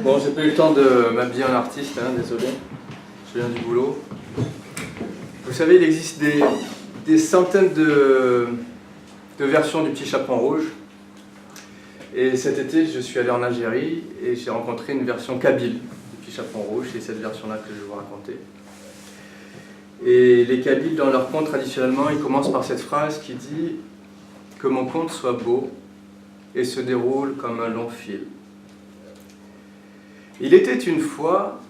Bon, j'ai pas eu le temps de m'habiller en artiste, hein, désolé. Je viens du boulot. Vous savez, il existe des centaines de versions du Petit Chaperon Rouge. Et cet été, je suis allé en Algérie et j'ai rencontré une version kabyle du Petit Chaperon Rouge. C'est cette version-là que je vais vous raconter. Et les Kabyles, dans leur conte, traditionnellement, ils commencent par cette phrase qui dit « Que mon conte soit beau et se déroule comme un long fil ». Il était une fois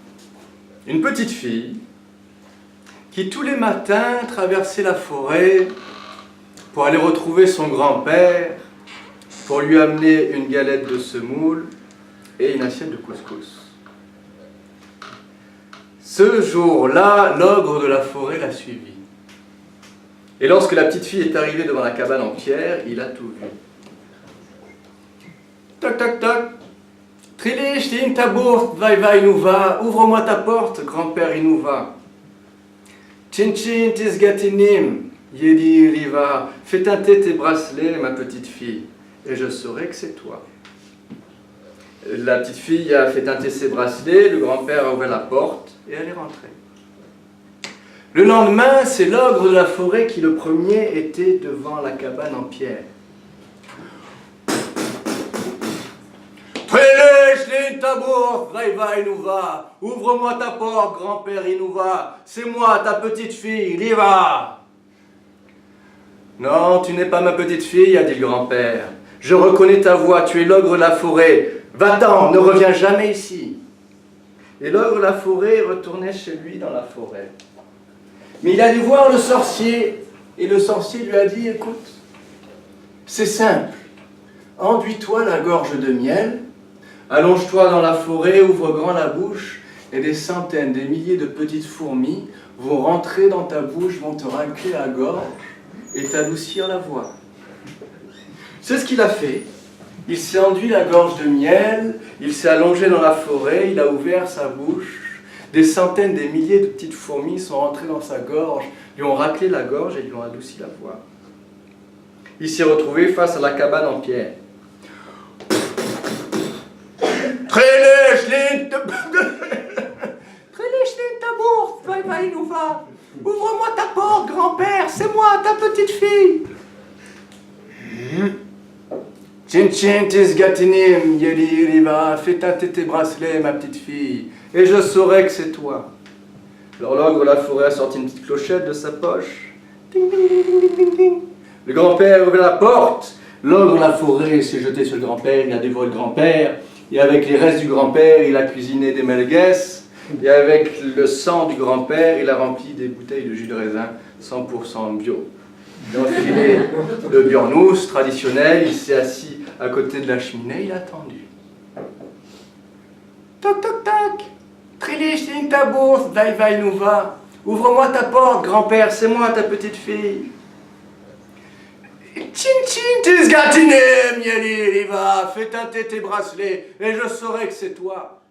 une petite fille qui tous les matins traversait la forêt pour aller retrouver son grand-père, pour lui amener une galette de semoule et une assiette de couscous. Ce jour-là, l'ogre de la forêt l'a suivie. Et lorsque la petite fille est arrivée devant la cabane en pierre, il a tout vu. Toc, toc, toc. Trilich, tin tabour, vai, nous va. Ouvre-moi ta porte, grand-père, il nous va. Tchin, tchin, tis gatinim, yedi, riva. Fais teinter tes bracelets, ma petite fille, et je saurai que c'est toi. La petite fille a fait teinter ses bracelets, le grand-père a ouvert la porte, et elle est rentrée. Le lendemain, c'est l'ogre de la forêt qui, le premier, était devant la cabane en pierre. Trilich, tabour, vai, nous va. Ouvre-moi ta porte, grand-père, il nous va. C'est moi, ta petite fille, il y va. Non, tu n'es pas ma petite fille, a dit le grand-père. Je reconnais ta voix, tu es l'ogre de la forêt. Va-t'en, ne reviens jamais ici. Et l'ogre de la forêt retournait chez lui dans la forêt. Mais il allait voir le sorcier, et le sorcier lui a dit, écoute, c'est simple, enduis-toi la gorge de miel, allonge-toi dans la forêt, ouvre grand la bouche, et des centaines, des milliers de petites fourmis vont rentrer dans ta bouche, vont te racler la gorge et t'adoucir la voix. C'est ce qu'il a fait. Il s'est enduit la gorge de miel, il s'est allongé dans la forêt, il a ouvert sa bouche. Des centaines, des milliers de petites fourmis sont rentrées dans sa gorge, lui ont raclé la gorge et lui ont adouci la voix. Il s'est retrouvé face à la cabane en pierre. Trilich, tabour, vai, nous va. Ouvre-moi ta porte, grand-père, c'est moi, ta petite fille. Tchin, tchin, tis gatinim, yeli, riva, fais teinter tes bracelets, ma petite fille, et je saurai que c'est toi. Alors l'ogre de la forêt a sorti une petite clochette de sa poche. Ding, ding, ding, ding, ding, ding. Le grand-père a ouvert la porte. L'ogre de la forêt s'est jeté sur le grand-père, il a dévoré le grand-père, et avec les restes du grand-père, il a cuisiné des melgues, et avec le sang du grand-père, il a rempli des bouteilles de jus de raisin 100% bio. Il a enfilé le burnous traditionnel, il s'est assis à côté de la cheminée, il a attendu. Toc, toc, toc. Trilich, tin tabour, vai, nous va. Ouvre-moi ta porte, grand-père, c'est moi, ta petite fille. Tchin, tchin, tis gatinim, yeli, riva. Fais teinter tes bracelets, et je saurai que c'est toi.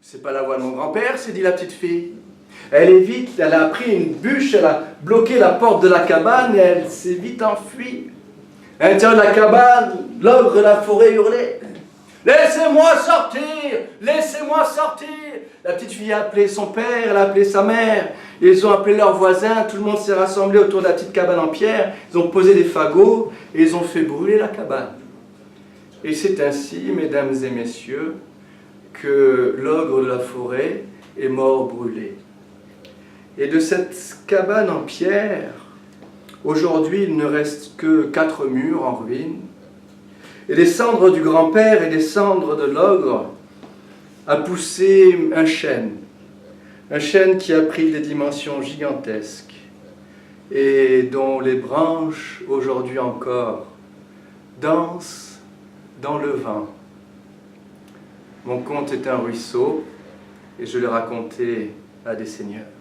C'est pas la voix de mon grand-père, s'est dit la petite fille. Elle est vite, elle a pris une bûche, elle a bloqué la porte de la cabane et elle s'est vite enfuie. À l'intérieur de la cabane, l'ogre de la forêt hurlait. Laissez-moi sortir! Laissez-moi sortir! La petite fille a appelé son père, elle a appelé sa mère, ils ont appelé leurs voisins, tout le monde s'est rassemblé autour de la petite cabane en pierre, ils ont posé des fagots et ils ont fait brûler la cabane. Et c'est ainsi, mesdames et messieurs, que l'ogre de la forêt est mort brûlé. Et de cette cabane en pierre, aujourd'hui il ne reste que 4 murs en ruine, et des cendres du grand-père et des cendres de l'ogre a poussé un chêne qui a pris des dimensions gigantesques et dont les branches, aujourd'hui encore, dansent dans le vent. Mon conte est un ruisseau et je l'ai raconté à des seigneurs.